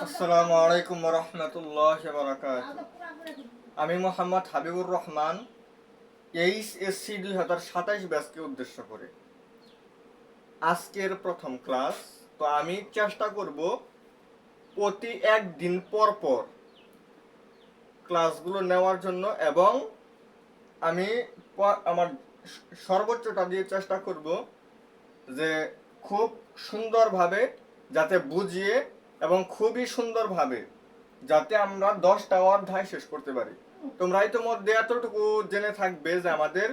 আসসালামু আলাইকুম ওয়া রাহমাতুল্লাহি ওয়া বারাকাতুহু। আমি মোহাম্মদ হাবিবুর রহমান, এইচএসসি 2027 ব্যাচকে উদ্দেশ্য করে আজকের প্রথম ক্লাস। তো আমি চেষ্টা করব প্রতি একদিন পর পর ক্লাসগুলো নেওয়ার জন্য, এবং আমি আমার সর্বোচ্চটা দিয়ে চেষ্টা করব যে খুব সুন্দরভাবে যাতে বুঝিয়ে এবং খুবই সুন্দরভাবে যাতে আমরা 10টা অধ্যায় শেষ করতে পারি। তোমরা ইতিমধ্যে এতটুকু জেনে থাকবে যে আমাদের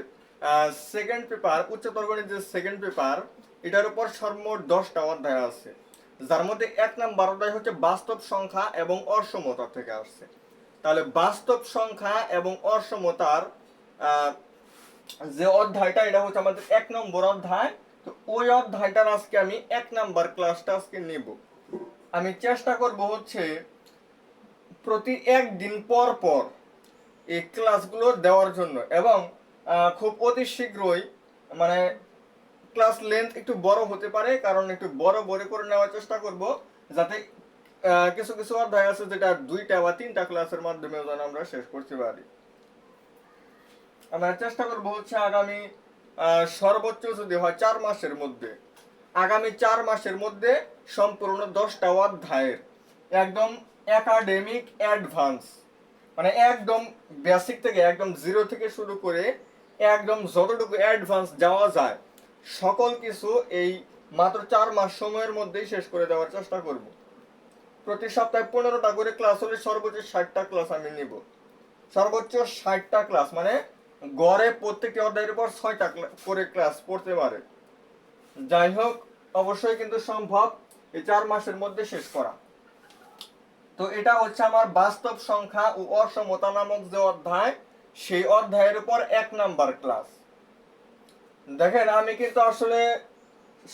সেকেন্ড পেপার, উচ্চতর গণিতের সেকেন্ড পেপার, এটার উপর সর্বমোট 10টা অধ্যায় আছে, যার মধ্যে 1 নম্বর অধ্যায় হচ্ছে বাস্তব সংখ্যা এবং অসমতা থেকে আসছে। তাহলে বাস্তব সংখ্যা এবং অসমতার যে অধ্যায়টা, এটা হচ্ছে আমাদের 1 নম্বর অধ্যায়। তো ওই অধ্যায়টার আজকে আমি 1 নম্বর ক্লাসটা আজকে নেব। আমি চেষ্টা করব হচ্ছে প্রতি একদিন পর পর এই ক্লাসগুলো দেওয়ার জন্য, এবং খুব অতি শীঘ্রই, মানে ক্লাস লেন্থ একটু বড় হতে পারে, কারণ একটু বড় বড় করে নেওয়ার চেষ্টা করব, যাতে কিছু কিছু অধ্যায় আছে যেটা 2টা বা 3টা ক্লাসের মাধ্যমে যেন আমরা শেষ করতে পারি। আমরা চেষ্টা করব হচ্ছে আগামী সর্বোচ্চ যদি হয় 4 মাসের মধ্যে, আগামী 4 মাসের মধ্যে সম্পূর্ণ 10টা অধ্যায়ের একদম একাডেমিক অ্যাডভান্স, মানে একদম বেসিক থেকে একদম জিরো থেকে শুরু করে একদম যতটুকু অ্যাডভান্স যাওয়া যায় সকল কিছু এই মাত্র 4 মাস সময়ের মধ্যেই শেষ করে দেওয়ার চেষ্টা করব। প্রতি সপ্তাহে 15টা করে ক্লাস হলে সর্বোচ্চ 60টা ক্লাস আমি নিব। সর্বোচ্চ 60টা ক্লাস, মানে গড়ে প্রত্যেকটি অধ্যায়ের উপর 6টা করে ক্লাস পড়তে পারে। যাই হোক, অবশ্যই কিন্তু সম্ভব এই 4 মাসের মধ্যে শেষ করা। তো এটা হচ্ছে আমার বাস্তব সংখ্যা ও অসমতা নামক যে অধ্যায়, সেই অধ্যায়ের উপর 1 নম্বর ক্লাস। দেখেন, আমি কিন্তু আসলে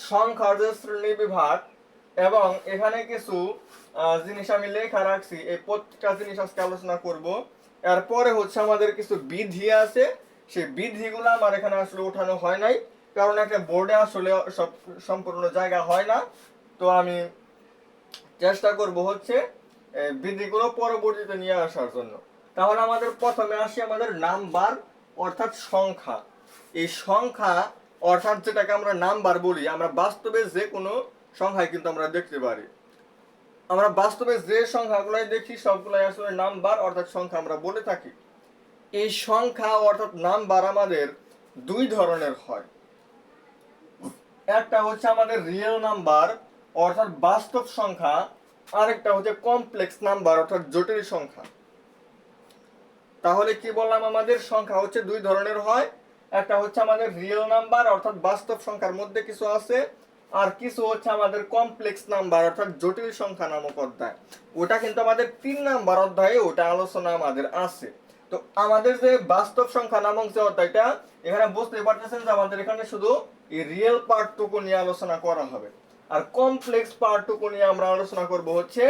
সংখ্যার যে শ্রেণী বিভাগ এবং এখানে কিছু জিনিস আমি লেখা রাখছি, এই প্রত্যেকটা জিনিস আজকে আলোচনা করব। এরপরে হচ্ছে আমাদের কিছু বিধি আছে, সেই বিধিগুলো আমার এখানে আসলে উঠানো হয় নাই, কারণ একটা বোর্ডে আসলে সব সম্পূর্ণ জায়গা হয় না। তো আমি চেষ্টা করব হচ্ছে বিধিগুলো পরবর্তীতে নিয়ে আসার জন্য। তাহলে আমাদের প্রথমে আসি আমাদের নাম্বার, অর্থাৎ সংখ্যা। এই সংখ্যা অর্থাৎ যেটাকে আমরা নাম্বার বলি, আমরা বাস্তবে যে কোনো সংখ্যায় কিন্তু আমরা দেখতে পারি। আমরা বাস্তবে যে সংখ্যাগুলাই দেখি সবগুলাই আসলে নাম্বার অর্থাৎ সংখ্যা আমরা বলে থাকি। এই সংখ্যা অর্থাৎ নাম্বার আমাদের 2 ধরনের হয়। একটা হচ্ছে আমাদের রিয়েল নাম্বার অর্থাৎ বাস্তব সংখ্যা, আরেকটা হচ্ছে কমপ্লেক্স নাম্বার অর্থাৎ জটিল সংখ্যা। তাহলে কি বললাম, আমাদের সংখ্যা হচ্ছে 2 ধরনের হয়। একটা হচ্ছে আমাদের রিয়েল নাম্বার অর্থাৎ বাস্তব সংখ্যার মধ্যে কিছু আছে, আর কিছু হচ্ছে আমাদের কমপ্লেক্স নাম্বার অর্থাৎ জটিল সংখ্যা নামক অধ্যায়। ওটা কিন্তু আমাদের 3 নম্বর অধ্যায়ে ওটা আলোচনা আমাদের আছে। তো আমাদের যে বাস্তব সংখ্যা নামক যে অধ্যায়টা, এখানে বুঝতে পারতেছেন যে আমাদের এখানে শুধু এই রিয়েল পার্টটুকু নিয়ে আলোচনা করা হবে, আর কমপ্লেক্স পার্টটুকু নিয়ে আমরা আলোচনা করব হচ্ছে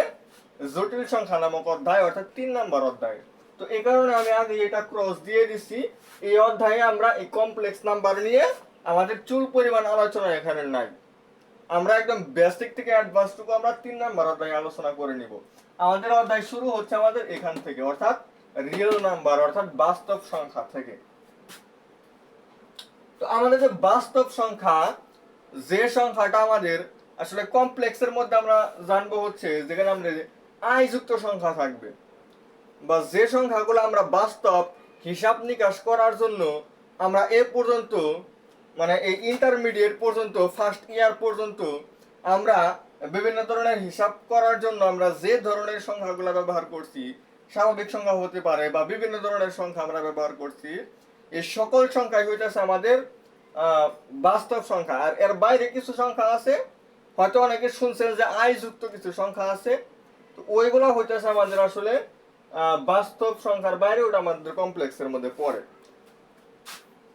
জটিল সংখ্যা নামক অধ্যায় অর্থাৎ 3 নম্বর অধ্যায়। তো এই কারণে আমি আগে এটা ক্রস দিয়ে দিছি। এই অধ্যায়ে আমরা এই কমপ্লেক্স নাম্বার নিয়ে আমাদের চুল পরিমাণ আলোচনা এখানে নাই। আমরা একদম বেসিক থেকে অ্যাডভান্সটুকু আমরা 3 নম্বর অধ্যায়ে আলোচনা করে নিব। আমাদের অধ্যায় শুরু হচ্ছে আমাদের এখান থেকে, অর্থাৎ রিয়েল নাম্বার অর্থাৎ বাস্তব সংখ্যা থেকে। তো আমাদের যে বাস্তব সংখ্যা, যে সংখ্যাটা আমাদের আসলে কমপ্লেক্সের মধ্যে আমরা জানবো হচ্ছে যেখানে আমাদের আই যুক্ত সংখ্যা থাকবে, বা যে সংখ্যাগুলো আমরা বাস্তব হিসাব নিকাশ করার জন্য আমরা এ পর্যন্ত, মানে এই ইন্টারমিডিয়েট পর্যন্ত, ফার্স্ট ইয়ার পর্যন্ত আমরা বিভিন্ন ধরনের হিসাব করার জন্য আমরা যে ধরনের সংখ্যাগুলো ব্যবহার করছি, স্বাভাবিক সংখ্যা হতে পারে বা বিভিন্ন ধরনের সংখ্যা আমরা ব্যবহার করছি, এই সকল সংখ্যাই হইতেছে আমাদের বাস্তব সংখ্যা। আর এর বাইরে কিছু সংখ্যা আছে, হয়তো অনেকে শুনছেন যে আই যুক্ত কিছু সংখ্যা আছে, তো ওইগুলো হইতেছে আমাদের আসলে বাস্তব সংখ্যার বাইরে, ওটা আমাদের কমপ্লেক্সের মধ্যে পড়ে।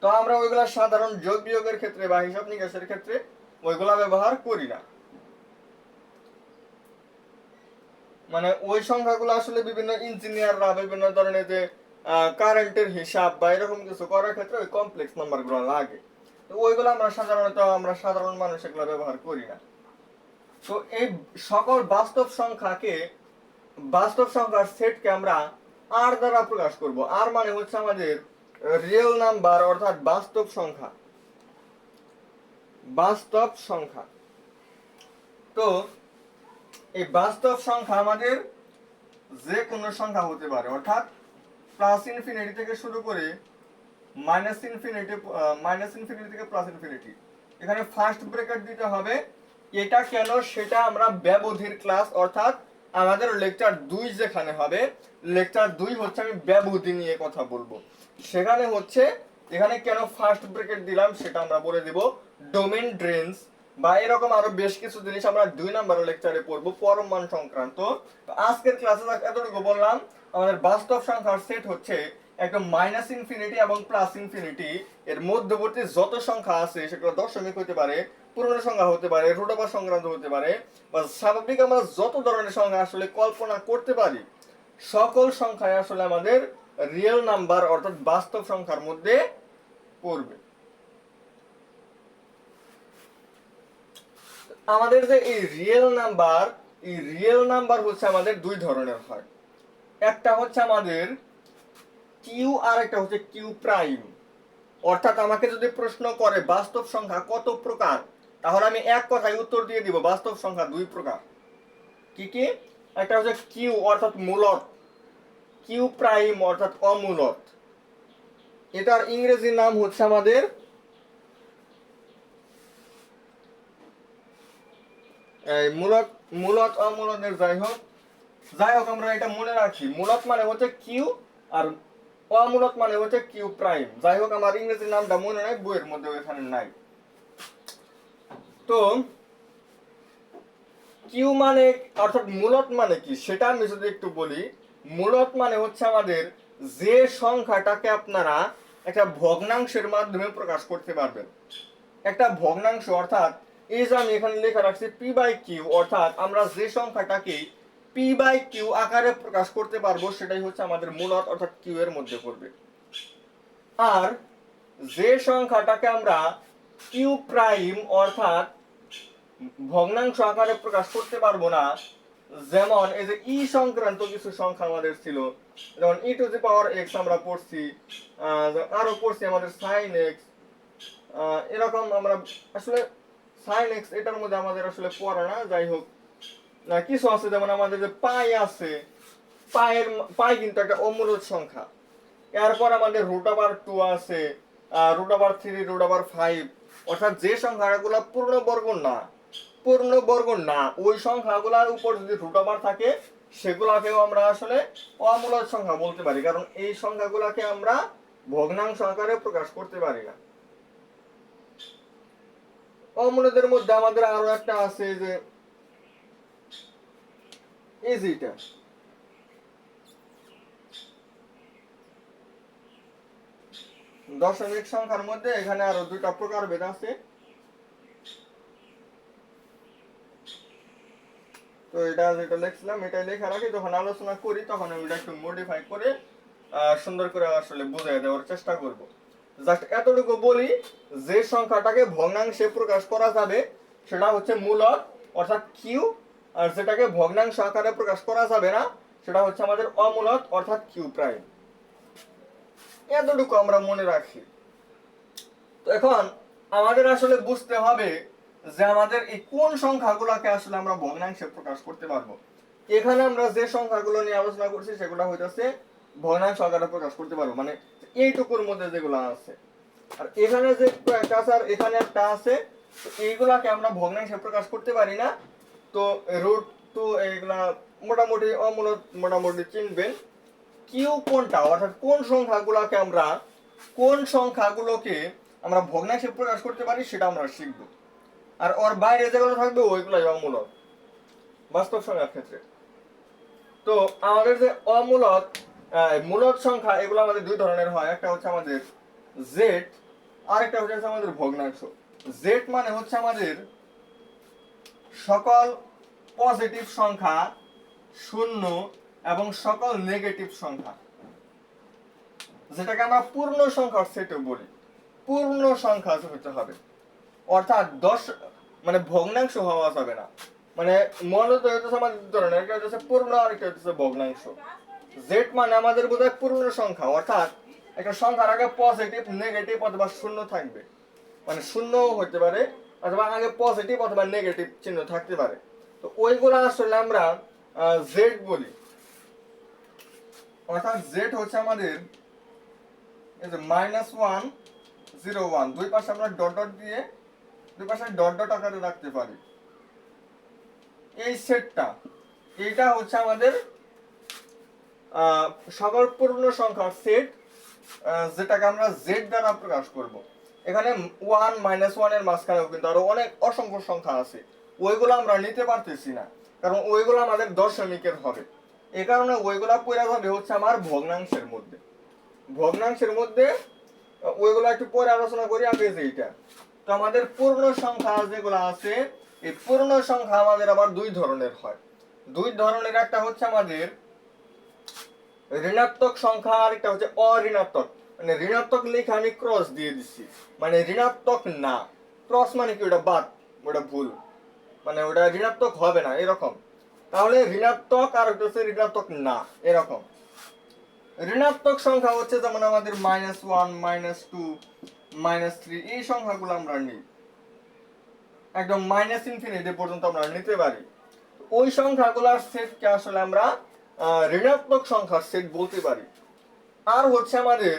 তো আমরা ওইগুলা সাধারণ যোগ বিয়োগের ক্ষেত্রে বা হিসাব নিকাশের ক্ষেত্রে ওইগুলা ব্যবহার করি না। মানে ওই সংখ্যাগুলো আসলে বিভিন্ন ইঞ্জিনিয়াররা বিভিন্ন ধরনের যে কারেন্টের হিসাব বা এরকম কিছু করার ক্ষেত্রে ওই কমপ্লেক্স নাম্বারগুলো লাগে। তো ওইগুলো আমরা সাধারণ মানুষ এগুলো ব্যবহার করি না। তো এই সকল বাস্তব সংখ্যাকে বাস্তব সংখ্যার সেটকে আমরা আর দ্বারা প্রকাশ করব। আর মানে হচ্ছে আমাদের রিয়েল নাম্বার অর্থাৎ বাস্তব সংখ্যা। বাস্তব সংখ্যা। তো এই বাস্তব সংখ্যা আমাদের যে কোনো সংখ্যা হতে পারে, অর্থাৎ প্লাস ইনফিনিটি থেকে শুরু করে মাইনাস ইনফিনিটি থেকে প্লাস ইনফিনিটি। এখানে ফার্স্ট ব্র্যাকেট দিতে হবে। এটা কেন সেটা আমরা ব্যবধির ক্লাস অর্থাৎ আমাদের লেকচার 2 যেখানে হবে, লেকচার 2 হচ্ছে আমি ব্যবধি নিয়ে কথা বলবো, সেখানে হচ্ছে এখানে কেন ফার্স্ট ব্র্যাকেট দিলাম সেটা আমরা বলে দেব। ডোমেন রেঞ্জ বা এরকম আরো বেশ কিছু জিনিস আমরা 2 নম্বরের লেকচারে পড়বো পরম মান সংক্রান্ত। তো আজকের ক্লাসে এতটুকু বললাম। আমাদের বাস্তব সংখ্যার সেট হচ্ছে একদম মাইনাস ইনফিনিটি এবং প্লাস ইনফিনিটি এর মধ্যবর্তী যত সংখ্যা আছে সেগুলো দশমিক হতে পারে, পূর্ণ সংখ্যা হতে পারে, রুট ওভার সংক্রান্ত হতে পারে, বা স্বাভাবিক আমরা যত ধরনের সংখ্যা আসলে কল্পনা করতে পারি সকল সংখ্যায় আসলে আমাদের রিয়েল নাম্বার অর্থাৎ বাস্তব সংখ্যার মধ্যে পড়বে। আমাদের যে এই রিয়েল নাম্বার হচ্ছে আমাদের দুই ধরনের হয়। একটা হচ্ছে আমাদের কিউ আর একটা হচ্ছে কিউ প্রাইম। অর্থাৎ আমাকে যদি প্রশ্ন করে বাস্তব সংখ্যা কত প্রকার, তাহলে আমি এক কথায় উত্তর দিয়ে দিব বাস্তব সংখ্যা দুই প্রকার। কি কি? একটা হচ্ছে কিউ অর্থাৎ মূলদ, কিউ প্রাইম অর্থাৎ অমূলদ। এটার ইংরেজি নাম হচ্ছে আমাদের মূলদ অমূলদের যাই হোক আমরা এটা মনে রাখি। মূলদ মানে হচ্ছে কিউ আর অমূলদ মানে হচ্ছে কিউ প্রাইম। যাই হোক আমার ইংরেজি নামটা মনে নাই, বইয়ের মধ্যে এখানে নাই। তো কিউ মানে অর্থাৎ মূলদ মানে কি সেটা আমি যদি একটু বলি। মূলদ মানে হচ্ছে আমাদের যে সংখ্যাটাকে আপনারা একটা ভগ্নাংশের মাধ্যমে প্রকাশ করতে পারবেন। একটা ভগ্নাংশ অর্থাৎ এই যে আমি এখানে লেখা রাখছি পি বাই কিউ, অর্থাৎ আমরা যে সংখ্যাটাকে পি বাই কিউ আকারে প্রকাশ করতে পারবো সেটাই হচ্ছে আমাদের মূলদ অর্থাৎ কিউ এর মধ্যে পড়বে। আর যে সংখ্যাটাকে আমরা কিউ প্রাইম অর্থাৎ ভগ্নাংশ আকারে প্রকাশ করতে পারবো না, যেমন এই যে ই সংক্রান্ত কিছু সংখ্যা আমাদের ছিল, যেমন ই টু দি পাওয়ার এক্স আমরা পড়ছি, আরো পড়ছি আমাদের সাইন এক্স, এরকম আমরা আসলে সাইন এক্স এটার মধ্যে আমাদের আসলে পড়া না। যাই হোক কিছু আছে যেমন আমাদের যে পাই আছে, পাই কিন্তু একটা অমূলদ সংখ্যা। এরপর আমাদের রুট ওভার 2 আছে, রুট ওভার 3, রুট ওভার 5, অর্থাৎ যে সংখ্যাগুলো পূর্ণবর্গ না ওই সংখ্যাগুলোর উপর যদি রুট ওভার থাকে সেগুলাকেও আমরা আসলে অমূলদ সংখ্যা বলতে পারি, কারণ এই সংখ্যাগুলোকে আমরা ভগ্নাংশ আকারে প্রকাশ করতে পারি না। অমূলদের মধ্যে আমাদের আরো একটা আছে যে এইটা দশমিক সংখ্যার মধ্যে এখানে আরো দুইটা প্রকারভেদ আছে। তো এটা যেটা লিখছিলাম এটাই লেখা রাখি, যখন আলোচনা করি তখন আমি এটা একটু মডিফাই করে সুন্দর করে আসলে বুঝাই দেওয়ার চেষ্টা করব। জাস্ট এতটুকু বলি, যে সংখ্যাটাকে ভগ্নাংশে প্রকাশ করা যাবে সেটা হচ্ছে মূলদ অর্থাৎ কিউ, আর যেটাকে ভগ্নাংশ আকারে প্রকাশ করা যাবে না সেটা হচ্ছে আমাদের অমূলদ অর্থাৎ কিউ প্রাইম। এতটুকু আমরা মনে রাখি। তো এখন আমাদের আসলে বুঝতে হবে যে আমাদের এই কোন সংখ্যাগুলোকে আসলে আমরা ভগ্নাংশে প্রকাশ করতে পারবো। এখানে আমরা যে সংখ্যাগুলো নিয়ে আলোচনা করছি সেগুলো হইতেছে ভগ্নাংশ আকারে প্রকাশ করতে পারবো, মানে এইটুকুর মধ্যে যেগুলো আছে। আর এখানে যে একটা আছে আর এখানে একটা আছে, তো এইগুলাকে আমরা ভগ্নাংশে প্রকাশ করতে পারি না। তো রুট টু এইগুলা মোটামুটি অমূলদ মোটামুটি চিনবেন। কিউ কোনটা অর্থাৎ কোন সংখ্যাগুলোকে আমরা ভগ্নাংশে প্রকাশ করতে পারি সেটা আমরা শিখবো। আর ওর বাইরে যেগুলো থাকবে ওইগুলাই অমূলদ বাস্তব সংখ্যার ক্ষেত্রে। তো আমাদের যে অমূলদ মূলদ সংখ্যা এগুলো আমাদের দুই ধরনের হয়। একটা হচ্ছে আমাদের জেড, আর একটা হচ্ছে আমাদের ভগ্নাংশ। জেড মানে হচ্ছে আমাদের সকল পজিটিভ সংখ্যা শূন্য এবং সকল নেগেটিভ সংখ্যা, যেটাকে আমরা পূর্ণ সংখ্যার সেটে বলি। পূর্ণ সংখ্যা হতে হবে, অর্থাৎ 10 মানে ভগ্নাংশ হওয়া যাবে না, মানে মূলত হইতেছে আমাদের দুই ধরনের, একটা হচ্ছে পূর্ণ আর একটা হচ্ছে ভগ্নাংশ। জেড মানে আমাদের বোধহয় পূর্ণ সংখ্যা, অর্থাৎ একটা সংখ্যার আগে পজিটিভ নেগেটিভ অথবা শূন্য থাকবে, মানে শূন্যও হতে পারে অথবা আগে পজিটিভ অথবা নেগেটিভ চিহ্ন থাকতে পারে। তো ওইগুলো আসলে আমরা জেড বলি। অর্থাৎ জেড হচ্ছে আমাদের এই যে -1 0 1, দুই পাশে আমরা ডট ডট দিয়ে দুই পাশে ডট ডট আকারে রাখতে পারি। এই সেটটা, এইটা হচ্ছে আমাদের সকল পূর্ণ সংখ্যার সেট, যেটাকে আমরা জেড দ্বারা প্রকাশ করব। এখানে 1 -1 এর মাঝখানেও কিন্তু আরো অনেক অসংখ্য সংখ্যা আছে, ওইগুলো আমরা নিতে পারতেছি না, কারণ ওইগুলো আমাদের দশমিকের হবে। এই কারণে ওইগুলা পড়ে যাবে হচ্ছে আমার ভগ্নাংশের মধ্যে। ভগ্নাংশের মধ্যে ওইগুলো একটু পরে আলোচনা করি। আগে যে এইটা, তো আমাদের পূর্ণ সংখ্যা যেগুলো আছে, এই পূর্ণ সংখ্যা আমাদের আবার দুই ধরনের হয়। দুই ধরনের, একটা হচ্ছে আমাদের ঋণাত্মক সংখ্যা আর একটা হচ্ছে অঋণাত্মক। মানে ঋণাত্মক লিখে আমি ক্রস দিয়ে দিচ্ছি, মানে ঋণাত্মক না। ক্রস মানে কি, ওটা বাদ, ওটা ভুল, মানে ওটা ঋণাত্মক হবে না এরকম। তাহলে ঋণাত্মক আর হচ্ছে ঋণাত্মক না এরকম। ঋণাত্মক সংখ্যা হচ্ছে যেমন আমাদের -1 -2 -3, এই সংখ্যাগুলো আমরা নিই, একদম ∞ পর্যন্ত আমরা নিতে পারি। ওই সংখ্যাগুলোর সেটকে আসলে আমরা ঋণাত্মক সংখ্যার সেট বলতে পারি। আর হচ্ছে আমাদের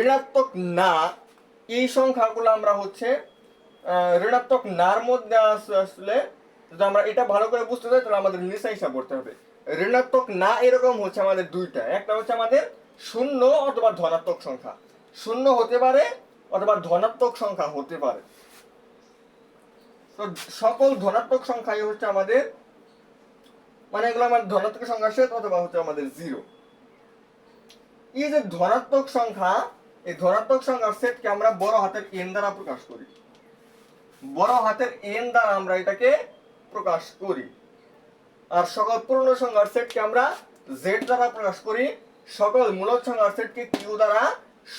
ঋণাত্মক না, এই সংখ্যাগুলো আমরা হচ্ছে ঋণাত্মক নার মধ্যে আসলে, যদি আমরা এটা ভালো করে বুঝতে চাই তাহলে আমাদের নিচে হিসাব করতে হবে। ঋণাত্মক না এরকম হচ্ছে আমাদের দুইটা, একটা হচ্ছে আমাদের শূন্য অথবা ধনাত্মক সংখ্যা, শূন্য হতে পারে অথবা ধনাত্মক সংখ্যা হতে পারে। তো সকল ধনাত্মক সংখ্যাই হচ্ছে আমাদের, মানে এগুলো আমাদের ধনাত্মক সংখ্যার সেট অথবা হচ্ছে আমাদের জিরো। এই যে ধনাত্মক সংখ্যা, এই ধনাত্মক সংখ্যার সেটকে আমরা বড় হাতের এন দ্বারা প্রকাশ করি। বড় হাতের এন দ্বারা আমরা এটাকে প্রকাশ করি। আর সকল পূর্ণ সংখ্যার সেটকে আমরা জেড দ্বারা প্রকাশ করি। সকল মূলদ সংখ্যার সেটকে কিউ দ্বারা,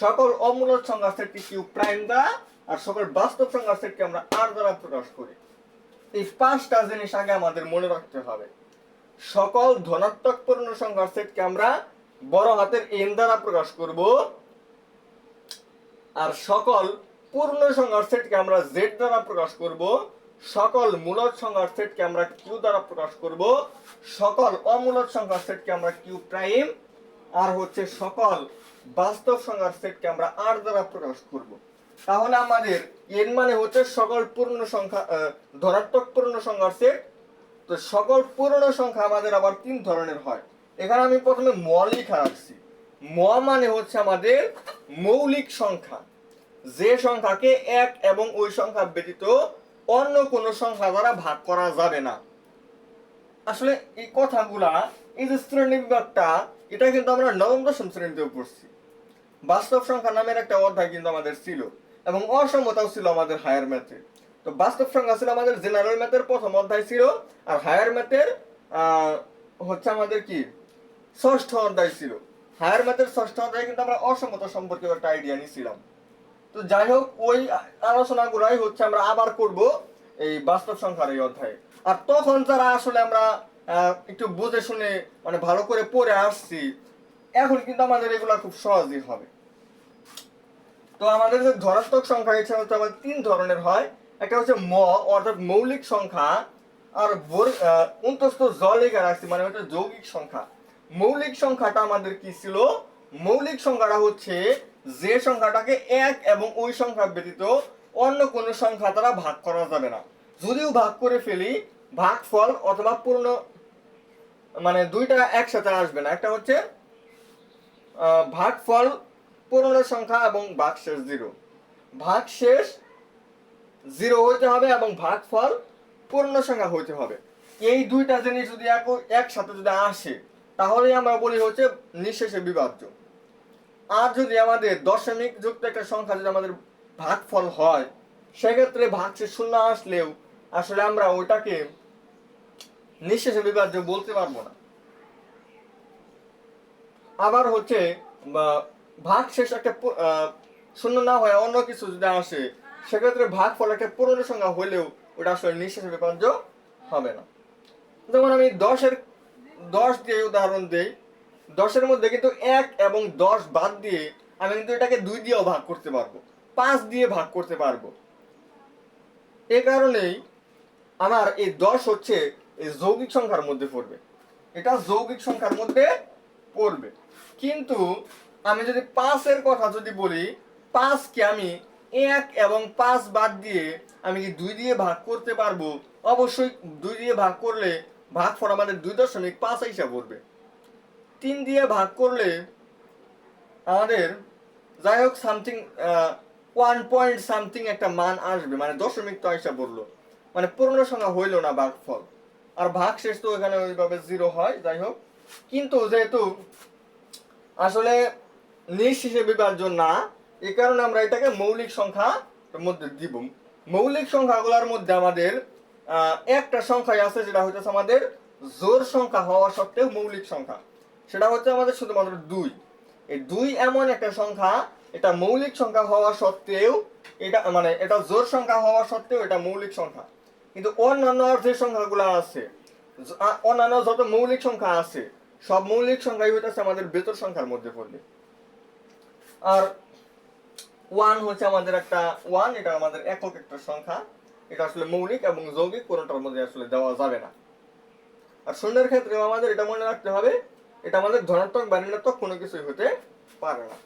সকল অমূলদ সংখ্যার সেটকে কিউ প্রাইম দ্বারা, আর সকল বাস্তব সংখ্যার সেটকে আমরা আর দ্বারা প্রকাশ করি। এই পাঁচটা জিনিস আগে আমাদের মনে রাখতে হবে। সকল ধনাত্মক পূর্ণ সংখ্যার সেটকে আমরা বড় হাতের এন দ্বারা প্রকাশ করব, আর সকল পূর্ণ সংখ্যার সেটকে আমরা জেড দ্বারা প্রকাশ করব। সকল মূলদ সংখ্যার সেটকে আমরা কিউ দ্বারা প্রকাশ করব। সকল অমূলদ সংখ্যার সেটকে আমরা কিউ প্রাইম, আর হচ্ছে সকল বাস্তব সংখ্যার সেটকে আমরা আর দ্বারা প্রকাশ করব। তাহলে আমাদের এন মানে হচ্ছে সকল পূর্ণ সংখ্যা, ধনাত্মক পূর্ণ সংখ্যার সেট। তো সকল পূর্ণ সংখ্যা আমাদের আবার তিন ধরনের হয়। এখানে আমি প্রথমে ম লিখা রাখছি। ম মানে হচ্ছে আমাদের মৌলিক সংখ্যা, যে সংখ্যাকে এক এবং ওই সংখ্যা ব্যতীত অন্য কোনো সংখ্যা দ্বারা ভাগ করা যাবে না। আসলে এই কথাগুলা, এই যে শ্রেণী বিভাগটা, এটা কিন্তু আমরা নবম দশম শ্রেণীতেও পড়ছি। বাস্তব সংখ্যা নামের একটা অধ্যায় কিন্তু আমাদের ছিল, এবং অসমতাও ছিল আমাদের হায়ার ম্যাথে। তো বাস্তব সংখ্যা ছিল আমাদের জেনারেল ম্যাথের প্রথম অধ্যায় ছিল, আর হায়ার ম্যাথের হচ্ছে আমাদের কি ষষ্ঠ অধ্যায় ছিল। হায়ার ম্যাথের ষষ্ঠ অধ্যায়ে কিন্তু আমরা অসমতা সম্পর্কে একটা আইডিয়া নিয়েছিলাম। তো যাই হোক, ওই আলোচনাগুলাই হচ্ছে আমরা আবার করব এই বাস্তব সংখ্যার এই অধ্যায়ে। আর তখন যারা আসলে আমরা একটু বুঝে শুনে মানে ভালো করে পড়ে আসছি, এখন কিন্তু আমাদের এগুলা খুব সহজই হবে। তো আমাদের যে ধনাত্মক সংখ্যা, এটা হচ্ছে আমাদের তিন ধরনের হয়। একটা হচ্ছে ম অর্থাৎ মৌলিক সংখ্যা, আর অন্তস্থ জ লেখা রাখছি, মানে হচ্ছে যৌগিক সংখ্যা। মৌলিক সংখ্যাটা আমাদের কি ছিল? মৌলিক সংখ্যাটা হচ্ছে যে সংখ্যাটাকে এক এবং ওই সংখ্যা ব্যতীত অন্য কোনো সংখ্যা দ্বারা ভাগ করা যাবে না। যদিও ভাগ করে ফেলি, ভাগফল অথবা পূর্ণ, মানে দুইটা একসাথে আসবে না। একটা হচ্ছে ভাগফল পূর্ণ সংখ্যা এবং ভাগশেষ জিরো। ভাগশেষ জিরো হইতে হবে এবং ভাগফল পূর্ণ সংখ্যা হইতে হবে। এই দুইটা জিনিস যদি একসাথে যদি আসে, তাহলে আমরা বলি হচ্ছে নিঃশেষে বিভাজ্য। আর যদি আমাদের দশমিক যুক্ত একটা সংখ্যা যদি আমাদের ভাগফল হয়, সেক্ষেত্রে ভাগশেষ শূন্য আসলেও আসলে আমরা ওইটাকে নিঃশেষে বিভাজ্য বলতে পারবো না। আবার হচ্ছে ভাগশেষ একটা শূন্য না হয় অন্য কিছু যদি আসে, সেক্ষেত্রে ভাগফল একটা পূর্ণ সংখ্যা হলেও ওটা আসলে নিঃশেষে বিভাজ্য হবে না। যেমন আমি 10 দিয়ে উদাহরণ দেই, 10-এর মধ্যে কিন্তু 1 এবং 10 বাদ দিয়ে আমি কিন্তু এটাকে 2 দিয়েও ভাগ করতে পারবো, 5 দিয়ে ভাগ করতে পারবো। এ কারণেই আমার এই 10 হচ্ছে এই যৌগিক সংখ্যার মধ্যে পড়বে, এটা যৌগিক সংখ্যার মধ্যে পড়বে। কিন্তু আমি যদি 5-এর কথা যদি বলি, 5কে আমি 1 এবং 5 বাদ দিয়ে আমি কি 2 দিয়ে ভাগ করতে পারবো? অবশ্যই 2 দিয়ে ভাগ করলে ভাগফল আমাদের 2.5 হিসাব পড়বে। 3 দিয়ে ভাগ করলে আমাদের যাই হোক সামথিং 1 পয়েন্ট সামথিং একটা মান আসবে, মানে দশমিক তো হিসাব বললো, মানে পূর্ণ সংখ্যা হইল না ভাগফল। আর ভাগ শেষ তো এখানে ওইভাবে 0 হয়, যাই হোক। কিন্তু যেহেতু আসলে নিঃশেষে বিভাজ্য না, এই কারণে আমরা এটাকে মৌলিক সংখ্যার মধ্যে দিব। মৌলিক সংখ্যাগুলোর মধ্যে আমাদের একটা সংখ্যাই আছে, যেটা হচ্ছে আমাদের জোড় সংখ্যা হওয়া সত্ত্বেও মৌলিক সংখ্যা, সেটা হচ্ছে আমাদের শুধুমাত্র 2। এই 2 এমন একটা সংখ্যা, এটা মৌলিক সংখ্যা হওয়া সত্ত্বেও, এটা মানে এটা জোড় সংখ্যা হওয়া সত্ত্বেও এটা মৌলিক সংখ্যা। কিন্তু অন্যান্য যে সংখ্যাগুলো আছে, অন্যান্য যত মৌলিক সংখ্যা আছে, সব মৌলিক সংখ্যাই হইতেছে আমাদের বেতর সংখ্যার মধ্যে পড়বে। আর 1 হচ্ছে আমাদের একটা 1, এটা আমাদের একক একটা সংখ্যা, এটা আসলে মৌলিক এবং যৌগিক কোনটার মধ্যে আসলে দেওয়া যাবে না। আর শূন্যের ক্ষেত্রে আমাদের এটা মনে রাখতে হবে, এটা আমাদের ধনাত্মক বা ঋণাত্মক কোনো কিছুই হতে পারে না।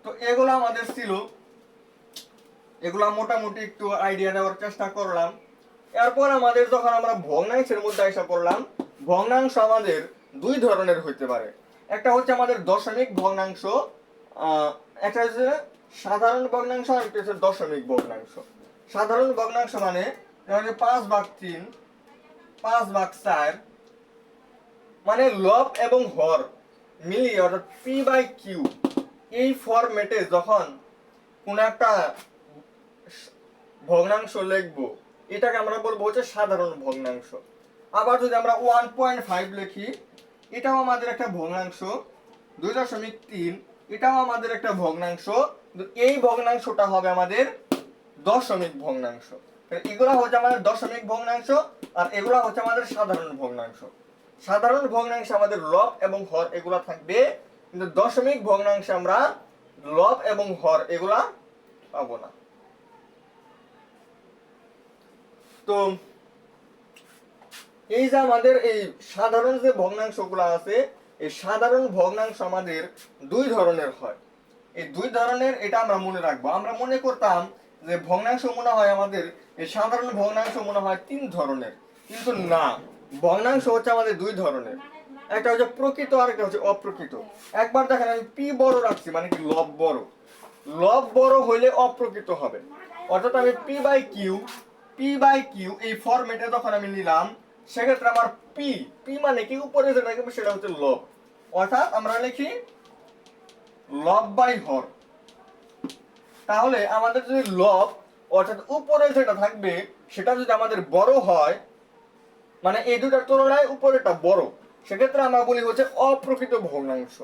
তো এগুলো আমাদের ছিল, এগুলো মোটামুটি একটু আইডিয়া দেওয়ার চেষ্টা করলাম। এরপর আমাদের যখন আমরা ভগ্নাংশের মধ্যে এসে পড়লাম, ভগ্নাংশ আমাদের 2 ধরনের হইতে পারে। একটা হচ্ছে আমাদের দশমিক ভগ্নাংশ, একটা হচ্ছে সাধারণ ভগ্নাংশ, আর একটা হচ্ছে দশমিক ভগ্নাংশ। সাধারণ ভগ্নাংশ মানে 5/3, 5/4, মানে লব এবং হর মিলিয়ে অর্থাৎ p/q এই ফরম্যাটে যখন কোন একটা ভগ্নাংশ লিখবো, এটাকে আমরা বলবো হচ্ছে সাধারণ ভগ্নাংশ। আবার যদি আমরা 1.5 লিখি, এটাও আমাদের একটা ভগ্নাংশ। 2.3 এটাও আমাদের একটা ভগ্নাংশ, এই ভগ্নাংশটা হবে আমাদের দশমিক ভগ্নাংশ। এগুলা হচ্ছে আমাদের দশমিক ভগ্নাংশ, আর এগুলা হচ্ছে আমাদের সাধারণ ভগ্নাংশ। সাধারণ ভগ্নাংশে আমাদের লব এবং হর এগুলা থাকবে, কিন্তু দশমিক ভগ্নাংশে আমরা লব এবং হর এগুলা পাবো না। তো এই যে আমাদের এই সাধারণ যে ভগ্নাংশগুলো আছে, এই সাধারণ ভগ্নাংশ আমাদের 2 ধরনের হয়। এই 2 ধরনের এটা আমরা মনে রাখবো। আমরা মনে করতাম যে ভগ্নাংশ মনে হয় আমাদের, এই সাধারণ ভগ্নাংশ মনে হয় 3 ধরনের, কিন্তু না, ভগ্নাংশ হচ্ছে আমাদের 2 ধরনের। একটা হচ্ছে প্রকৃত আর একটা হচ্ছে অপ্রকৃত। একবার দেখেন আমি পি বড় রাখছি, মানে কি লব বড়। লব বড় হইলে অপ্রকৃত হবে, অর্থাৎ আমি পি বাই কিউ এই ফরম্যাটে যখন আমি নিলাম, সেক্ষেত্রে আমার পি পি মানে কি উপরে যেটা থাকবে সেটা হচ্ছে লব, অর্থাৎ আমরা লিখি লব বাই হর। তাহলে আমাদের যদি লব অর্থাৎ উপরে যেটা থাকবে সেটা যদি আমাদের বড় হয়, মানে এই দুটার তুলনায় উপরেটা বড়, সেক্ষেত্রে আমরা বলি হচ্ছে অপ্রকৃত ভগ্নাংশ।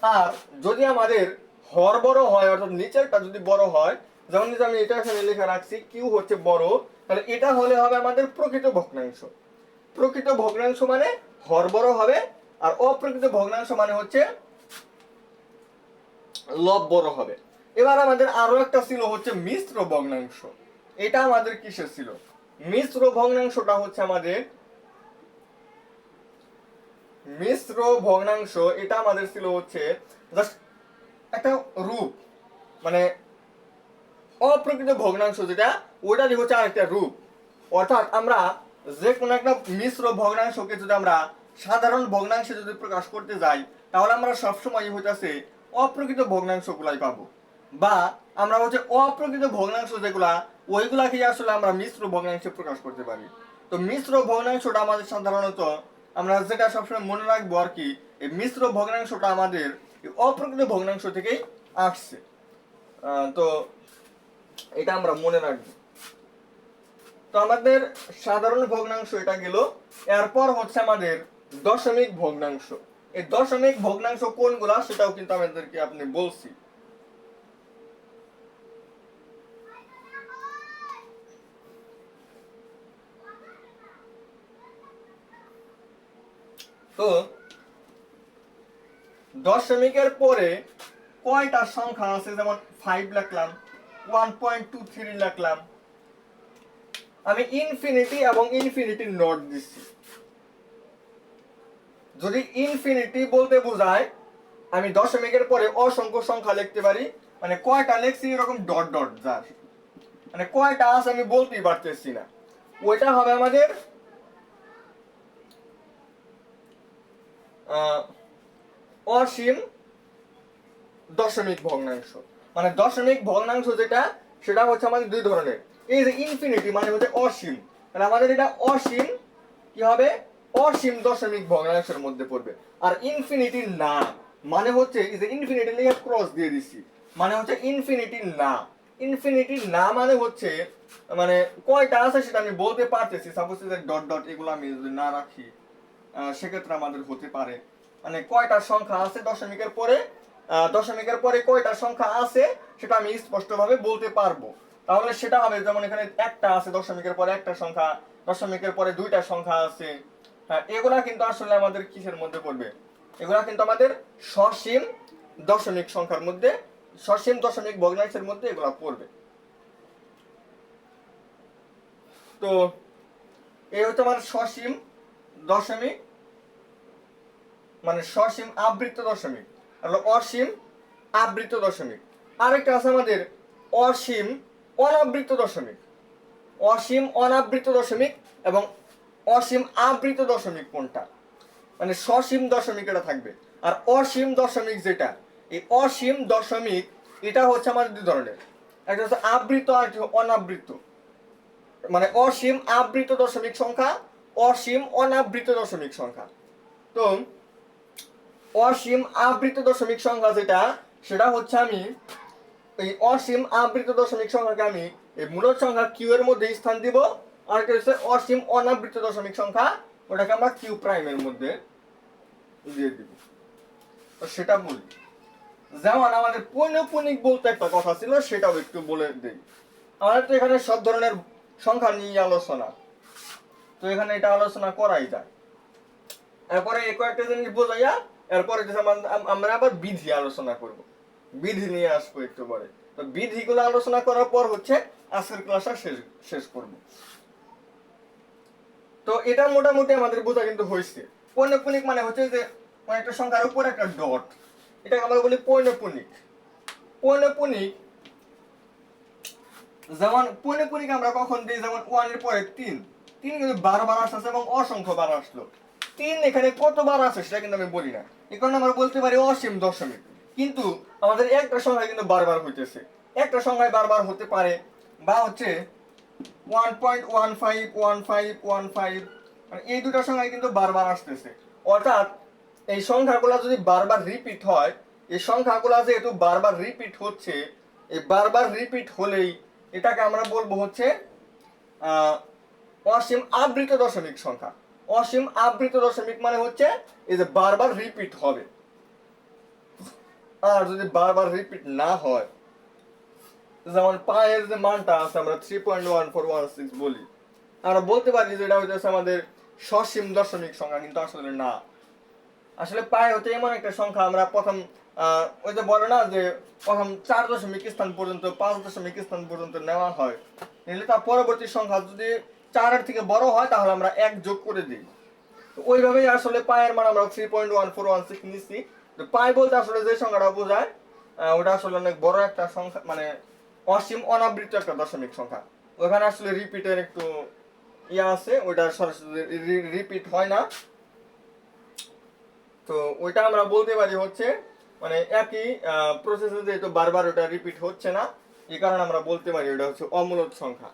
আর যদি আমাদের হর বড় হয়, অর্থাৎ নিচেরটা যদি বড় হয়, যেমন যদি আমি এটা এখানে লেখা রাখছি কিউ হচ্ছে বড়, তাহলে এটা হলে হবে আমাদের প্রকৃত ভগ্নাংশ। প্রকৃত ভগ্নাংশ মানে হর বড় হবে, আর অপ্রকৃত ভগ্নাংশ মানে হচ্ছে লব বড় হবে। এবার আমাদের আরো একটা ছিল হচ্ছে মিশ্র ভগ্নাংশ। এটা আমাদের কিসের ছিল? মিশ্র ভগ্নাংশটা হচ্ছে আমাদের মিশ্র ভগ্নাংশ, এটা আমাদের ছিল হচ্ছে জাস্ট একটা রূপ, মানে অপ্রকৃত ভগ্নাংশ যেটা, ওইটারই হচ্ছে আরেকটা রূপ। অর্থাৎ আমরা যে কোনো একটা মিশ্র ভগ্নাংশকে যদি আমরা সাধারণ ভগ্নাংশে যদি প্রকাশ করতে যাই, তাহলে আমরা সবসময় হইতেছে অপ্রকৃত ভগ্নাংশগুলাই পাবো, বা আমরা হচ্ছে অপ্রকৃত ভগ্নাংশ যেগুলা, ওইগুলাকে আসলে আমরা মিশ্র ভগ্নাংশে প্রকাশ করতে পারি। তো মিশ্র ভগ্নাংশটা আমাদের সাধারণত আমরা যেটা সবসময় মনে রাখবো আর কি, এই মিশ্র ভগ্নাংশটা আমাদের অপ্রকৃত ভগ্নাংশ থেকেই আসছে। তো এটা আমরা মনে রাখবো। তো আমাদের সাধারণ ভগ্নাংশ এটা গেল। এরপর হচ্ছে আমাদের দশমিক ভগ্নাংশ। এই দশমিক ভগ্নাংশ কোনগুলা সেটাও কিন্তু আমাদেরকে আপনি বলছি। তো দশমিকের পরে কয়টা সংখ্যা আছে, যেমন 5 লিখলাম, 1.23 লিখলাম, আমি ইনফিনিটি এবং ইনফিনিটি নট দিচ্ছি। যদি ইনফিনিটি বলতে বোঝায় আমি দশমিকের পরে অসংখ্য সংখ্যা লিখতে পারি, মানে কয়টা লিখছি এরকম ডট ডট যার, মানে কয়টা আছে আমি বলতেই পারতেছি না, ওইটা হবে আমাদের অসীম দশমিক ভগ্নাংশ। মানে দশমিক ভগ্নাংশ যেটা, সেটা হচ্ছে আমাদের দুই ধরনের। এই যে ইনফিনিটি মানে হচ্ছে অসীম, তাহলে আমাদের এটা অসীম কি হবে, অসীম দশমিক ভগ্নাংশের মধ্যে পড়বে। আর ইনফিনিটি না মানে হচ্ছে এই যে ইনফিনিটি লিখে ক্রস দিয়ে দিচ্ছি, মানে হচ্ছে ইনফিনিটি না। ইনফিনিটি না মানে হচ্ছে মানে কয়টা আছে সেটা আমি বলতে পারতেছি, সাপোজ যে ডট ডট এগুলো আমি যদি না রাখি সেক্ষেত্রে আমাদের হতে পারে মানে কয়টা সংখ্যা আছে দশমিকের পরে, দশমিকের পরে কয়টা সংখ্যা আছে সেটা আমি স্পষ্টভাবে বলতে পারবো। তাহলে সেটা হবে যেমন এখানে একটা আছে দশমিকের পরে একটা সংখ্যা, দশমিকের পরে দুইটা সংখ্যা আছে। হ্যাঁ, এগুলা কিন্তু আসলে আমাদের কিসের মধ্যে পড়বে, এগুলা কিন্তু আমাদের সসীম দশমিক সংখ্যার মধ্যে, সসীম দশমিক ভগ্নাংশের মধ্যে এগুলা পড়বে। তো এই হচ্ছে আমার সসীম দশমিক, মানে সসীম আবৃত দশমিক, হলো অসীম আবৃত দশমিক। আরেকটা আছে আমাদের অসীম অনাবৃত দশমিক। অসীম অনাবৃত দশমিক এবং অসীম আবৃত দশমিক কোনটা, মানে সসীম দশমিক এটা থাকবে। আর অসীম দশমিক যেটা, এই অসীম দশমিক এটা হচ্ছে আমাদের দুই ধরনের, একটা হচ্ছে আবৃত আর একটা অনাবৃত। মানে অসীম আবৃত দশমিক সংখ্যা, অসীম অনাবৃত দশমিক সংখ্যা। তো অসীম আবৃত দশমিক সংখ্যা যেটা, সেটা হচ্ছে আমি এই অসীম আবৃত দশমিক সংখ্যাকে আমি এই মূলদ সংখ্যা কিউ এর মধ্যে স্থান দিব, আর একটা হচ্ছে অসীম অনাবৃত দশমিক সংখ্যা, ওটাকে আমরা কিউ প্রাইমের মধ্যে দিয়ে দিব। তো সেটা বলি, যেমন আমাদের পৌনঃপুনিক বলতে একটা কথা ছিল, সেটাও একটু বলে দেই। আমাদের তো এখানে সব ধরনের সংখ্যা নিয়ে আলোচনা, তো এখানে এটা আলোচনা করাই যায়। এরপরে এই কয়েকটা জিনিস বোঝাইয়া এরপরে আমরা আবার বিধি আলোচনা করব, বিধি নিয়ে আসবো একটু পরে। তো বিধিগুলো আলোচনা করার পর হচ্ছে আজকের ক্লাসটা শেষ করব। তো এটা মোটামুটি আমাদের বোঝা কিন্তু হয়েছে। পৌনঃপুনিক মানে হচ্ছে যে একটা সংখ্যার উপর একটা ডট, এটাকে আমরা বলি পৌনঃপুনিক। পৌনঃপুনিক যেমন পৌনঃপুনিক আমরা কখন দিই, যেমন 1 এর পরে 3 কিন্তু বারবার আসছে এবং অসংখ্য বার আসলো। 3 এখানে কতবার আছে সেটা কিন্তু আমি বলি না, এই কারণে আমরা বলতে পারি অসীম দশমিক। কিন্তু আমাদের একটা সংখ্যা কিন্তু বারবার হইতেছে, একটা সংখ্যায় বারবার হতে পারে, বা হচ্ছে 1.151515, মানে এই দুটো সংখ্যায় কিন্তু বারবার আসতেছে। অর্থাৎ এই সংখ্যাগুলো যদি বারবার রিপিট হয়, এই সংখ্যাগুলো যেহেতু বারবার রিপিট হচ্ছে, এই বারবার রিপিট হলেই এটাকে আমরা বলবো হচ্ছে অসীম আবৃত দশমিক সংখ্যা। অসীম আবৃত দশমিক মানে হচ্ছে এই যে বারবার রিপিট হবে। আর যদি বারবার রিপিট না হয়, যেমন পায়ের যে মানটা আছে আমরা 3.1416 বলি, আমরা বলতে পারি যে এটা হচ্ছে আমাদের সসীম দশমিক সংখ্যা, কিন্তু আসলে না। আসলে পায় হচ্ছে এমন একটা সংখ্যা, আমরা প্রথম ওই যে বলে না যে প্রথম 4 দশমিক স্থান পর্যন্ত 5 দশমিক স্থান পর্যন্ত নেওয়া হয়, নিলে তার পরবর্তী সংখ্যা যদি 4 এর থেকে বড় হয় তাহলে আমরা 1 যোগ করে দিই। ওইভাবেই আসলে পায়ের মান আমরা 3.1416 নিচ্ছি। তো পাই বলতে আসলে যে সংখ্যাটা বোঝায় ওটা আসলে অনেক বড় একটা সংখ্যা, মানে অসীম অনাবৃত একটা দশমিক সংখ্যা। ওখানে আসলে রিপিটের একটু ইয়া আছে, ওইটা সরাসরি রিপিট হয় না। তো ওইটা আমরা বলতে পারি হচ্ছে মানে একই প্রসেসে যেহেতু বারবার ওটা রিপিট হচ্ছে না, এই কারণে আমরা বলতে পারি ওটা হচ্ছে অমূলদ সংখ্যা।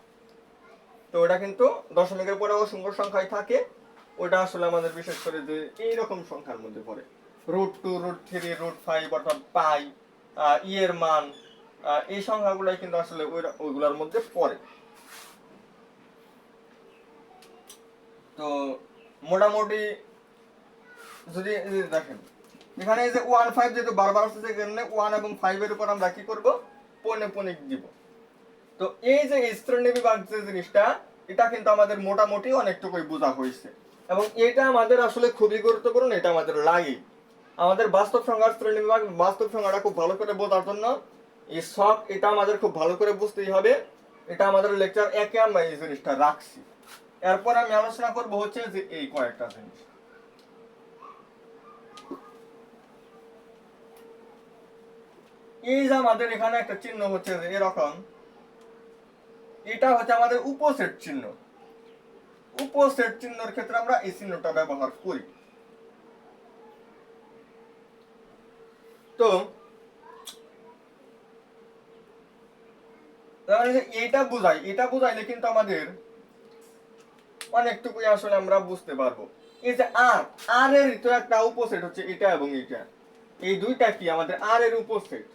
তো ওটা কিন্তু দশমিকের পরে অসংখ্য সংখ্যায় থাকে, ওটা আসলে আমাদের বিশেষ করে যে এইরকম সংখ্যার মধ্যে পড়ে, √2 √3 √5 অর্থাৎ পাই, এর মান, এই সংখ্যাগুলাই কিন্তু আসলে ওইগুলোর মধ্যে পড়ে। তো মোটামুটি যদি দেখেন এখানে এই যে 1.5 যেহেতু বারবার আসছে, এখানে 1 এবং 5 এর উপর আমরা কি করব, পৌনঃপুনিক দিব। তো এই যে শ্রেণী বিভাগ যে জিনিসটা, এটা কিন্তু আমাদের মোটামুটি অনেকটুকুই বোঝা হয়েছে। এবং এটা আমাদের আসলে খুবই গুরুত্বপূর্ণ, এটা আমাদের লাগে আমাদের বাস্তব সংখ্যার শ্রেণীবিভাগ বাস্তব সংখ্যাটা খুব ভালো করে বোঝার জন্য এই সব এটা আমাদের খুব ভালো করে বুঝতেই হবে। এটা আমাদের লেকচার একে আমরা এই জিনিসটা রাখছি। এরপর আমি আলোচনা করব হচ্ছে যে এই কয়েকটা জিনিস। এই যে আমাদের এখানে একটা চিহ্ন হচ্ছে যে এরকম, এটা হচ্ছে আমাদের উপসেট চিহ্ন। উপসেট চিহ্নের ক্ষেত্রে আমরা এই চিহ্নটা ব্যবহার করি। তো এটা বুঝাইলে কিন্তু আমাদের অনেকটুকুই আসলে আমরা বুঝতে পারবো। এই যে আর এর তো একটা উপসেট হচ্ছে এটা এবং এটা, এই দুইটা কি আমাদের আর এর উপসেট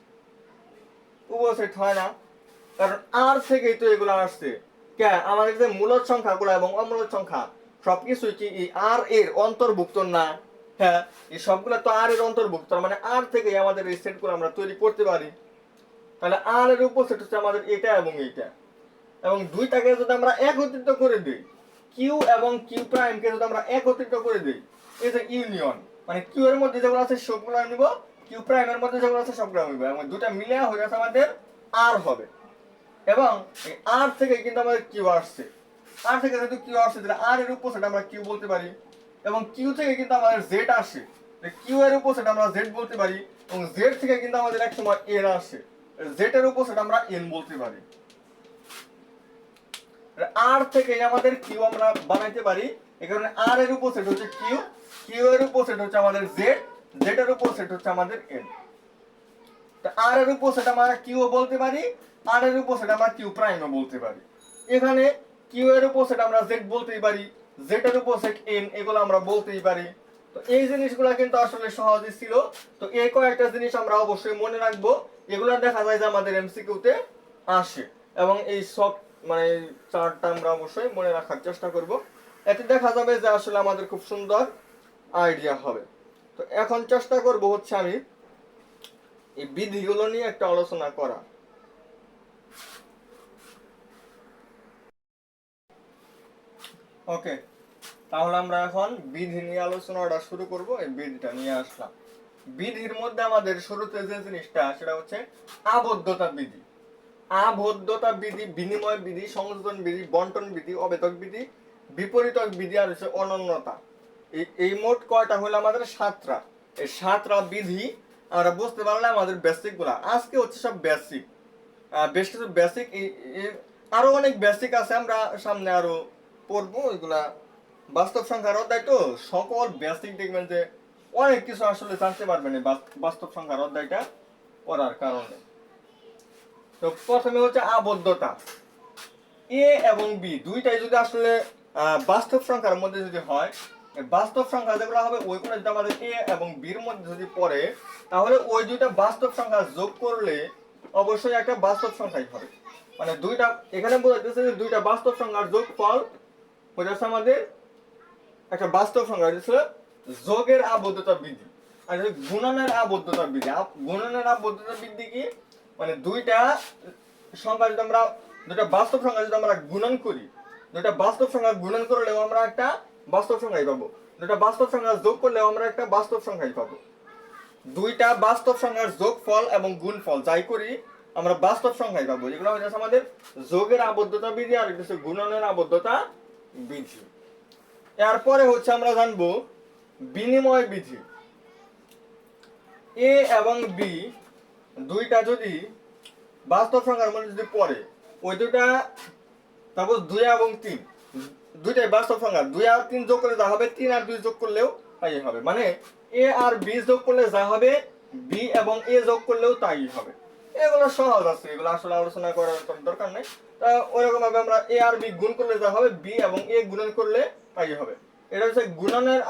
হয় না? কারণ আর থেকেই তো এগুলো আসছে। কে আমাদের যে মূলদ সংখ্যাগুলো এবং অমূলদ সংখ্যা সবকিছুই কি এই আর এর অন্তর্ভুক্ত না? হ্যাঁ, এই সবগুলো তো আর এর অন্তর্ভুক্ত, মানে আর থেকেই আমাদের এই সেটগুলো আমরা তৈরি করতে পারি। তাহলে আর এর উপসেট হচ্ছে আমাদের এটা এবং এইটা, এবং দুইটাকে যদি আমরা একত্রিত করে দিই, কিউ এবং কিউ প্রাইমকে যদি আমরা একত্রিত করে দিই, এই যে ইউনিয়ন, মানে কিউ এর মধ্যে যেগুলো আছে সবগুলো নিব, কিউ প্রাইমের মধ্যে যেগুলো আছে সবগুলো নিব, এবং দুটা মিলে হয়ে গেছে আমাদের আর হবে। এবং এই আর থেকে কিন্তু আমাদের কিউ আসছে, আর থেকে যেহেতু কিউ আসছে তাহলে আর এর উপসেট আমরা কিউ বলতে পারি, এবং কিউ থেকে কিন্তু আমাদের জেড আসে, কিউ এর উপসেট আমরা জেড বলতে পারি, এবং জেড থেকে কিন্তু আমাদের এক সময় এন আসে, জেড এর উপসেট আমরা এন বলতে পারি। আর থেকে আমাদের কিউ আমরা বানাইতে পারি, এই কারণে আর এর উপসেট হচ্ছে কিউ, কিউ এর উপসেট হচ্ছে আমাদের জেড, জেড এর উপসেট হচ্ছে আমাদের এন। আর এর উপসেট আমরা কিউ বলতে পারি, আর এর উপসেট আমরা কিউ প্রাইমও বলতে পারি। এখানে কিউ এর উপসেট আমরা জেড বলতেই পারি, জেড এর উপসেট এন, এগুলো আমরা বলতেই পারি। তো এই জিনিসগুলো কিন্তু আসলে সহজই ছিল। তো এই কয়েকটা জিনিস আমরা অবশ্যই মনে রাখবো, এগুলো দেখা যায় যে আমাদের এমসিকিউতে আসে, এবং এই সব মানে চার্টটা আমরা অবশ্যই মনে রাখার চেষ্টা করব। এতে দেখা যাবে যে আসলে আমাদের খুব সুন্দর আইডিয়া হবে। তো এখন চেষ্টা করব হচ্ছে আমি এই বিধিগুলো নিয়ে একটা আলোচনা করা। ওকে, তাহলে আমরা এখন বিধি নিয়ে আলোচনাটা শুরু করব। এই বিধিটা নিয়ে আসলাম। বিধির মধ্যে আমাদের শুরুতে যে জিনিসটা সেটা হচ্ছে আবদ্ধতা বিধি। আবদ্ধতা বিধি, বিনিময় বিধি, সংযোজন বিধি, বন্টন বিধি, অবেদক বিধি, বিপরীতক বিধি, আর হচ্ছে অনন্যতা। এই মোট কয়টা হলো আমাদের সাতটা। এই সাতটা বিধি আমরা বুঝতে পারলে আমাদের বেসিক গুলা, আজকে হচ্ছে সব বেসিক, বেশ কিছু বেসিক, আরো অনেক বেসিক আছে, আমরা সামনে আরো পড়বো ওইগুলা। বাস্তব সংখ্যার অধ্যায় তো সকল বেসিক দেখবেন যে অনেক কিছু আসলে জানতে পারবেন এই বাস্তব সংখ্যার অধ্যায়টা পড়ার কারণে। তো প্রথমে হচ্ছে আবদ্ধতা। এ এবং বি দুইটাই যদি আসলে বাস্তব সংখ্যার মধ্যে যদি হয়, বাস্তব সংখ্যা যেগুলো হবে ওইগুলো যদি আমাদের এ এবং বির মধ্যে যদি পড়ে, তাহলে ওই দুইটা বাস্তব সংখ্যা যোগ করলে অবশ্যই একটা বাস্তব সংখ্যাই হবে। মানে দুইটা এখানে বোঝাচ্ছে যে দুইটা বাস্তব সংখ্যার যোগফল হচ্ছে আমাদের একটা বাস্তব সংখ্যা, হচ্ছে যোগের আবদ্ধতা বিধি। আর গুণনের আবদ্ধতা বিধি, গুণনের আবদ্ধতা বিধি কি, মানে দুইটা সংখ্যা যদি আমরা, দুইটা বাস্তব সংখ্যা যদি আমরা গুণন করি, দুইটা বাস্তব সংখ্যা গুণন করলেও আমরা একটা বাস্তব সংখ্যাই পাবো, দুইটা বাস্তব সংখ্যা যোগ করলেও আমরা একটা বাস্তব সংখ্যাই পাবো। দুইটা বাস্তব সংখ্যার যোগফল এবং গুণফল যাই করি আমরা বাস্তব সংখ্যাই পাবো। এগুলো হচ্ছে আমাদের যোগের আবদ্ধতা বিধি, আর হচ্ছে গুণনের আবদ্ধতা বিধি। এরপরে হচ্ছে আমরা জানবো বিনিময় বিধি। এ এবং বি দুইটা যদি বাস্তব সংখ্যার মধ্যে যদি পড়ে, ওই দুইটা সাপোজ 2 এবং 3 দুইটাই বাস্তব সংখ্যা, 2 আর 3 যোগ করলে যা হবে 3 আর 2 যোগ করলেও তাই হবে। মানে এ আর বি যোগ করলে যা হবে বি এবং এ যোগ করলেও তাই হবে। এগুলো সহজ আছে, এগুলো আসলে আলোচনা করার কোনো দরকার নেই। তা ওইরকম ভাবে আমরা এ আর বি গুণ করলে যা হবে বি এবং এ গুণন করলে তাই হবে। এটা হচ্ছে গুণনের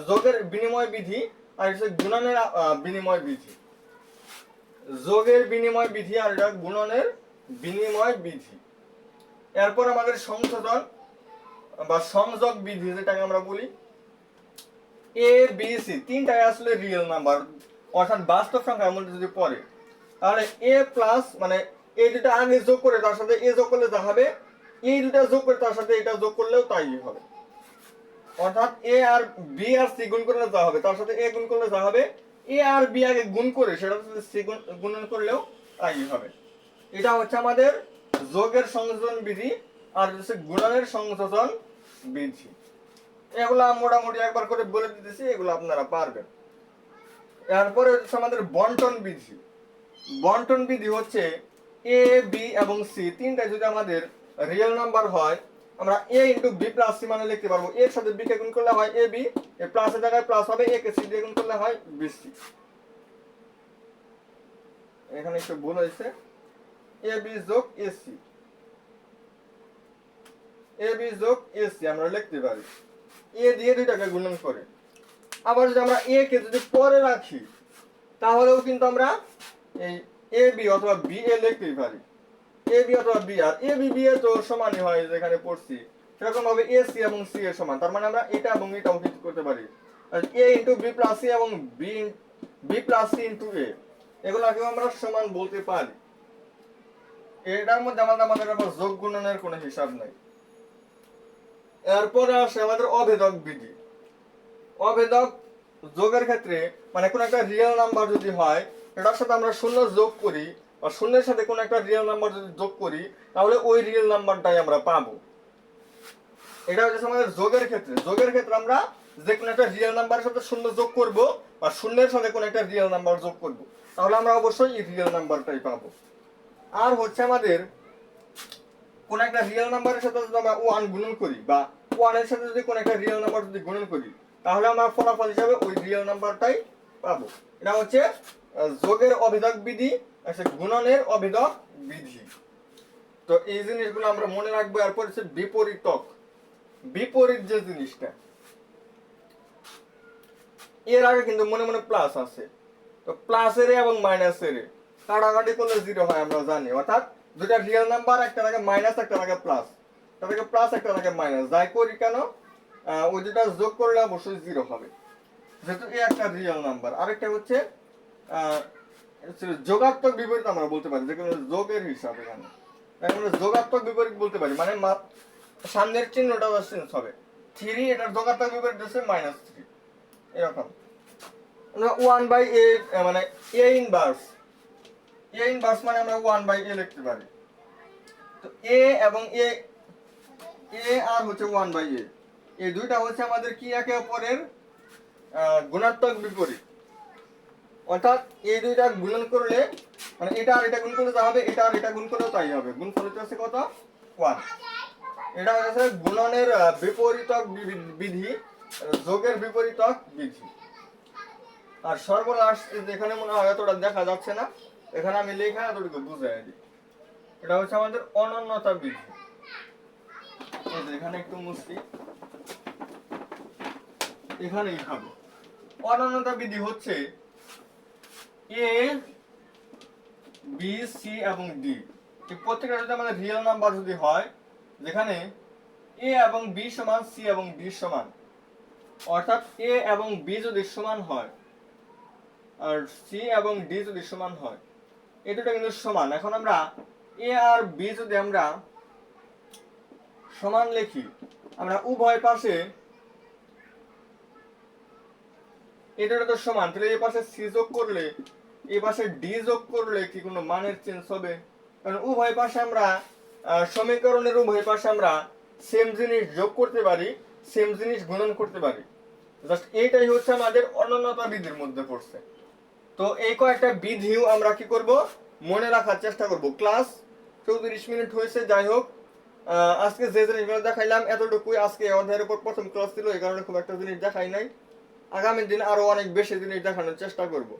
যোগের বিনিময় বিধি, আর হচ্ছে গুণনের বিনিময় বিধি। যোগের বিনিময় বিধি আর এটা গুণনের বিনিময় বিধি। এরপর আমাদের সংযোজন বা সংযোগ বিধি যেটাকে আমরা বলি। এ বি সি তিনটাই আসলে রিয়েল নাম্বার, অর্থাৎ বাস্তব সংখ্যার মধ্যে যদি পড়ে, তাহলে এ প্লাস মানে এই দুটা আগে যোগ করে তার সাথে এ যোগ করলে যা হবে, এই দুটা যোগ করে তার সাথে এটা যোগ করলেও তাই হবে। অর্থাৎ এ আর বি আর সি গুণ করলে যা হবে, তার সাথে এ গুণ করলে যা হবে, এ আর বি আগে গুণ করে সেটা সি গুণন করলেও তাই হবে। এটা হচ্ছে আমাদের যোগের সংযোজন বিধি, আর হচ্ছে গুণনের সংযোজন বিধি। এগুলা মোটামুটি একবার করে বলে দিতেছি, এগুলো আপনারা পারবেন। এরপরে হচ্ছে আমাদের বন্টন বিধি। বন্টন বিধি হচ্ছে এ বি এবং সি তিনটা যদি আমাদের রিয়েল নাম্বার হয়, আমরা এ ইন্টু বি প্লাস সি মানে লিখতে পারবো। এর সাথে বি কে গুণ করলে হয় এ বি, এ প্লাসের জায়গায় প্লাস হবে, এ কে সি দিয়ে গুণ করলে হয় বি সি। এখানে একটু ভুল হয়েছে, এ বি যোগ এ সি, এ বি যোগ এ সি আমরা লিখতে পারি এ দিয়ে দুইটাকে গুণন করে। আবার যদি আমরা এ কে যদি পরে রাখি তাহলেও কিন্তু আমরা এই এ বি অথবা বি এ লিখতেই পারি, এ বি অথবা B. R A B B A তো সমানই হয় যেখানে পড়ছি, সেরকম ভাবে এ সি এবং সি এর সমান, তার মানে আমরা এটা এবং এটাও কিন্তু করতে পারি। A into B plus C এবং B B plus C into A, এগুলাকেও আমরা সমান বলতে পারি। এটার মধ্যে আমাদের আবার যোগ গুণনের কোনো হিসাব নাই। এরপরে আসে আমাদের অভেদক বিধি। অভেদক যোগের ক্ষেত্রে মানে কোন একটা রিয়েল নাম্বার যদি হয়, এটার সাথে আমরা শূন্য যোগ করি বা শূন্যের সাথে কোন একটা রিয়েল নাম্বার যদি যোগ করি, তাহলে ওই রিয়েল নাম্বারটাই আমরা পাবো। এটা হচ্ছে আমাদের যোগের ক্ষেত্রে। যোগের ক্ষেত্রে আমরা যে কোনো একটা রিয়েল নাম্বারের সাথে শূন্য যোগ করব বা শূন্যের সাথে কোন একটা রিয়েল নাম্বার যোগ করব, তাহলে আমরা অবশ্যই এই রিয়েল নাম্বারটাই পাবো। আর হচ্ছে আমাদের কোন একটা রিয়েল নাম্বারের সাথে যদি আমরা ওয়ান গুণন করি বা ওয়ানের সাথে যদি কোন একটা রিয়েল নাম্বার যদি গুণন করি, তাহলে আমরা ফলাফল হিসাবে ওই রিয়েল নাম্বারটাই পাবো। এটা হচ্ছে যোগের অভেদক বিধি, গুণনের অভেদক বিধি। তো এই জিনিসগুলো আমরা মনে রাখবো। এরপর হচ্ছে বিপরীতক। বিপরীত যে জিনিসটা, এর আগে কিন্তু মনে মনে প্লাস আছে, তো প্লাসের এবং মাইনাসের কাটাকাটি করলে জিরো হয় আমরা জানি। অর্থাৎ দুটা রিয়েল নাম্বার, একটা থাকে মাইনাস একটা থাকে প্লাস, একটা থাকে প্লাস একটা থাকে মাইনাস, যাই করি কেন ওই দুটা যোগ করলে অবশ্যই জিরো হবে, যেহেতু এই একটা রিয়েল নাম্বার। আরেকটা হচ্ছে যোগাত্মক বিপরীত আমরা বলতে পারি, যে কোনো যোগের হিসাব। এখানে আমরা যোগাত্মক বিপরীত বলতে পারি, মানে সামনের চিহ্নটা চেঞ্জ হবে। 3 এটার যোগাত্মক বিপরীত হচ্ছে -3, এরকম। ওয়ান বাই এ মানে এ ইনভার্স, এ ইনভার্স মানে আমরা 1/a লিখতে পারি। তো এ এবং এ, এ আর হচ্ছে 1/a, এই দুইটা হচ্ছে আমাদের কি একে অপরের গুণাত্মক বিপরীত। অর্থাৎ এই দুইটা গুণন করলে মানে এটা আর এটা গুণ করলে যা হবে, এটা আর এটা গুণ করলেও তাই হবে। গুণফল হচ্ছে কত? 1। এটা হচ্ছে গুণনের বিপরীতক বিধি, যোগের বিপরীতক বিধি। আর সর্বনাশ যেখানে মনে হয় এতটা দেখা যাচ্ছে না, এখানে আমি লেখা এতটুকু বুঝাই দিই। এটা হচ্ছে আমাদের অনন্যতা বিধি। এখানে একটু মুছছি, এখানেই হবে। অনন্যতা বিধি হচ্ছে এ বি সি এবং ডি এই প্রত্যেকটা যদি আমাদের রিয়েল নাম্বার যদি হয়, যেখানে এ এবং বি সমান সি এবং ডি সমান, অর্থাৎ এ এবং বি যদি সমান হয় আর সি এবং ডি যদি সমান হয়, এই দুটো কিন্তু সমান। এখন আমরা এ আর বি যদি আমরা সমান লিখি, আমরা উভয় পাশে এটা তো সমান, তাহলে এই পাশে সি যোগ করলে এই পাশে ডি যোগ করলে কি কোনো মানের চেঞ্জ হবে? কারণ উভয় পাশে আমরা সমীকরণের উভয় পাশে আমরা সেম জিনিস যোগ করতে পারি, সেম জিনিস গুণন করতে পারি। জাস্ট এইটাই হচ্ছে আমাদের অনন্যতা বিধির মধ্যে পড়ছে। তো এই কয়েকটা বিধিও আমরা কি করব, মনে রাখার চেষ্টা করব। ক্লাস 34 মিনিট হয়েছে, যাই হোক আজকে যে জিনিসগুলো দেখাইলাম এতটুকুই। আজকে অধ্যায়ের উপর প্রথম ক্লাস ছিল, এই কারণে খুব একটা জিনিস দেখাই নাই। আগামী দিন আরো অনেক বেশি জিনিস দেখানোর চেষ্টা করব।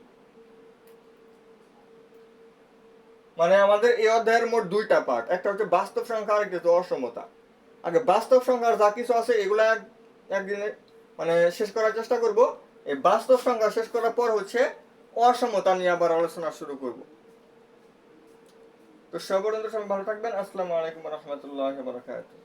মানে আমাদের এই অধ্যায়ের মোট দুইটা পার্ট, একটা হচ্ছে বাস্তব সংখ্যা আর একটা হচ্ছে অসমতা। আগে বাস্তব সংখ্যার যা কিছু আছে এগুলা একদিনে মানে শেষ করার চেষ্টা করব। এই বাস্তব সংখ্যা শেষ করার পর হচ্ছে অসমতা নিয়ে আবার আলোচনা শুরু করব। তো সব পর্যন্ত সবাই ভালো থাকবেন। আসসালামু আলাইকুম ওয়া রাহমাতুল্লাহি ওয়া বারাকাতুহু।